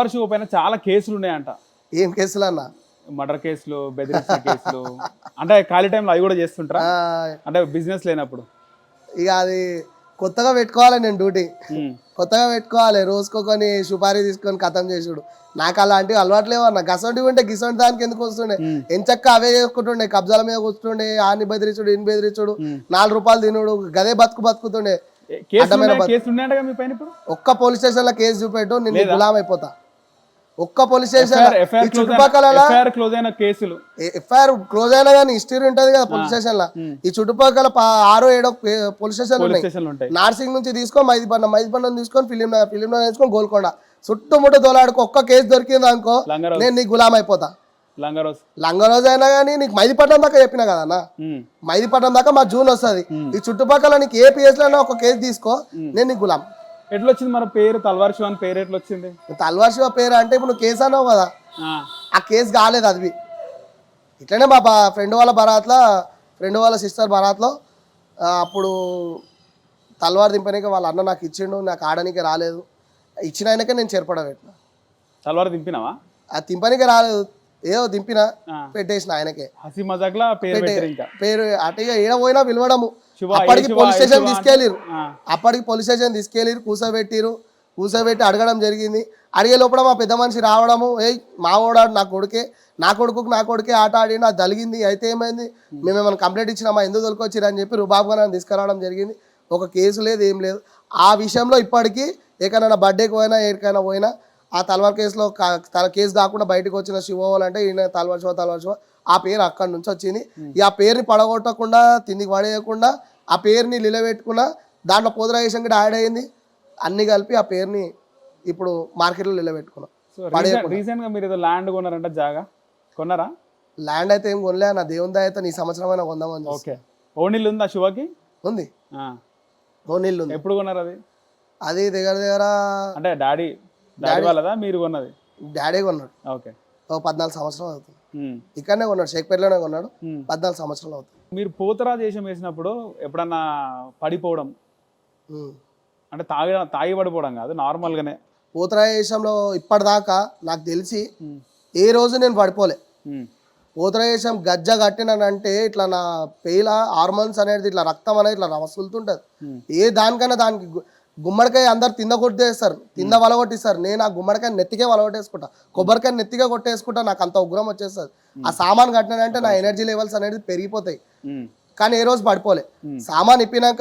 Show పైన చాలా కేసులు ఉన్నాయంట. ఏం కేసులు అన్న? మర్డర్ కేసులు, బెదిరించిన కేసులు. అంటే ఖాళీ టైంలో అవి కూడా చేస్తుంటారా? అంటే బిజినెస్ లేనప్పుడు. ఇక అది కొత్తగా పెట్టుకోవాలి, నేను డ్యూటీ కొత్తగా పెట్టుకోవాలి. రోజుకొకని సుపారీ తీసుకొని ఖతం చేసుడు. నాకు అలాంటివి అలవాట్లేవు అన్న. గసంటి ఉంటే గిసంటి దానికి ఎందుకు వస్తుండే? ఎంచక్క అవే చేసుకుంటుండే, కబ్జాల మీద కూర్చుండే, ఆని బెదిరించుడు, ఇన్ని బెదిరించుడు, 4 రూపాయలు తినుడు, గదే బతుకుతుండే. ఒక్క పోలీస్ స్టేషన్ లో కేసు చూపెట్టు, నేను గులాం అయిపోతా. ఒక్క పోలీస్ స్టేషన్ చుట్టుపక్కల ఎఫ్ఐఆర్ క్లోజ్ అయినా కానీ హిస్టరీ ఉంటది కదా పోలీస్ స్టేషన్ లో. ఈ చుట్టుపక్కల 6-7 పోలీస్ స్టేషన్లు ఉంటాయి. నార్సింగ్ నుంచి తీసుకొని మైదిపట్నం తీసుకొని ఫిలిం తీసుకొని గోల్కొండ చుట్టుముట్ట దోలాడుకో. ఒక్క కేసు దొరికింది అనుకో, నేను నీకు గులాం అయిపోతా. లంగరోజు అయినా కానీ నీకు మైదిపట్నం దాకా చెప్పినా కదా అన్న. మైదిపట్నం దాకా మా జూన్ వస్తుంది. ఈ చుట్టుపక్కల నీకు ఏ పిఎస్ లో ఒక కేసు తీసుకో, నేను నీకు గులాం. ఎట్లా వచ్చింది మన పేరు తల్వార్ శివ అని పేరు? ఎట్లా వచ్చింది తల్వార్ శివ పేరు? అంటే ఇప్పుడు నువ్వు కేసు అన్నావు కదా, ఆ కేసు కాలేదు అది. ఇట్లనే మా ఫ్రెండ్ వాళ్ళ సిస్టర్ బరాత్లో అప్పుడు తల్వార్ దింపనీకి వాళ్ళ అన్న నాకు ఇచ్చిండు. నాకు ఆడనీకే రాలేదు. ఇచ్చిన ఆయనకే నేను చేర్పడబెట్టిన. తల్వార్ దింపినావా? అది దింపనీకే రాలేదు, ఏదో దింపిన పెట్టేసిన ఆయనకే. హసీ మజాక్లా పేరు అటు ఏడ పోయినా పిలవడము. అప్పటికి పోలీస్ స్టేషన్ తీసుకెళ్ళిరు, కూర్చోబెట్టి అడగడం జరిగింది. అడిగే లోపల మా పెద్ద మనిషి రావడము, మా ఓడాడు నా కొడుకే ఆట ఆడి అది తలిగింది. అయితే ఏమైంది, మేమేమైనా కంప్లైంట్ ఇచ్చినామా, ఎందుకు తొలికొచ్చిరు అని చెప్పి రుబాబుగా నన్ను తీసుకురావడం జరిగింది. ఒక కేసు లేదు, ఏం లేదు. ఆ విషయంలో ఇప్పటికీ ఎక్కడైనా బర్త్డేకి పోయినా ఎక్కడికైనా పోయినా ఆ తల్వార్ కేసులో కేసు కాకుండా బయటకు వచ్చిన శివోలు అంటే ఈయన తల్వార్ శివ ఆ పేరు అక్కడి నుంచి వచ్చింది. ఈ ఆ పేరుని పడగొట్టకుండా, తిండికి పడేయకుండా, ఆ పేరుని నిలబెట్టుకున్నా, దాంట్లో పోదరాయేషన్ కూడా యాడ్ అయ్యింది. అన్ని కలిపి ఆ పేరుని ఇప్పుడు మార్కెట్లో నిలబెట్టుకున్నాం. రీసెంట్ గా మీరు ఏదో ల్యాండ్ కొన్నారంట, జాగా కొన్నారా? ల్యాండ్ అయితే ఏం కొనలే నా, దేవుని దయ అయితే ఈ సంవత్సరం అయినా కొందామని. ఓకే. ఓనిల్ ఉందా శివకి? ఉంది, ఓనిల్ ఉంది. ఎప్పుడు కొన్నారు అది? అది దగ్గర అంటే డాడీ వాళ్ళదా మీరు కొన్నది? డాడీ కొన్నాడు. ఓకే. 14 సంవత్సరాలు అవుతుంది. ఇక్కడనే కొన్నాడు, షేక్పేటలోనే కొన్నాడు. 14 సంవత్సరాలు అవుతుంది. మీరు పోతరాజు వేషం వేసినప్పుడు ఎప్పుడన్నా పడిపోవడం అంటే తాగి పడిపోవడం కాదు, నార్మల్ గానే పోతరాజు వేషంలో ఇప్పటిదాకా నాకు తెలిసి ఏ రోజు నేను పడిపోలే. పోతరాజు వేషం గజ్జ కట్టినానంటే ఇట్లా నా పేల హార్మోన్స్ అనేది ఇట్లా రక్తం అనేది ఇట్లా వస్తుంటది. ఏ దానికైనా దానికి గుమ్మడికాయ అందరు తింద వలగొట్టిస్తారు. నేను ఆ గుమ్మడికాయ నెత్తికే వలగొట్టేసుకుంటా, కొబ్బరికాయ నెత్తిగా కొట్టేసుకుంటా. నాకు అంత ఉగ్రం వచ్చేస్తుంది. ఆ సామాన్ కట్టినానంటే నా ఎనర్జీ లెవెల్స్ అనేది పెరిగిపోతాయి. కానీ ఏ రోజు పడిపోలే. సామాన్ ఇప్పినాక